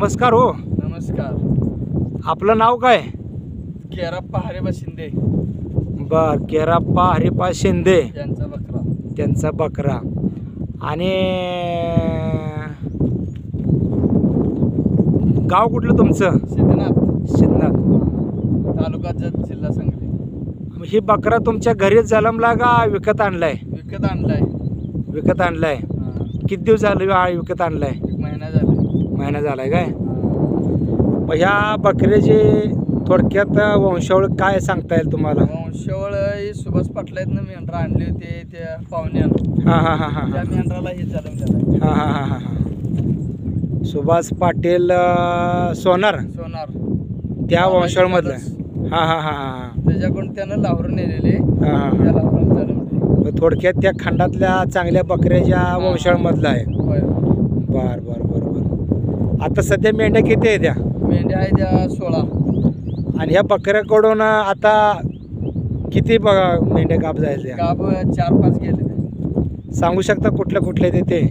नमस्कार हो. नमस्कार. आपलं नाव काय? केराप्पा हरिबा शिंदे बर, केराप्पा हरिपा शिंदे यांचा बकरा. त्यांचा बकरा. आणि गाव कुठलं तुमचं? सिद्धनाथ, सिद्धनाथ. तालुका जत, जिल्हा सांगली. ही बकरा तुमच्या घरीच जन्मला का विकत आणलाय? विकत आणलाय. विकत आणलाय. किती दिवस झाले विकत आणलाय? 1 महिना झाला. महिना झालाय काय? मग ह्या बकऱ्याची थोडक्यात वंशावळ काय सांगता येईल तुम्हाला? वंशावळ ही सुभाष पाटलातनं मेंढरा आणली होती त्या पाहुण्यानं. हां हां हां हां त्या मेंढराला हे जन्मलेलं आहे. हां हां हां हां हां. सुभाष पाटील सोनार त्या वंशावळमधलं. हां हां हां हां. त्याच्याकडून त्यानं लाहोर नेलेले. हां हां त्या हां. लाहोराला जन्मले. थोडक्यात त्या खंडातल्या चांगल्या बकऱ्याच्या वंशावळमधला आहे. होय. बर बर बर बर. आता सध्या मेंढ्या किती आहे त्या? मेंढ्या आहे त्या 16. आणि ह्या बकऱ्याकडून आता किती मेंढ्या काप जायच्या? गाब 4-5 गेले ते. सांगू शकता कुठल्या कुठल्या ते?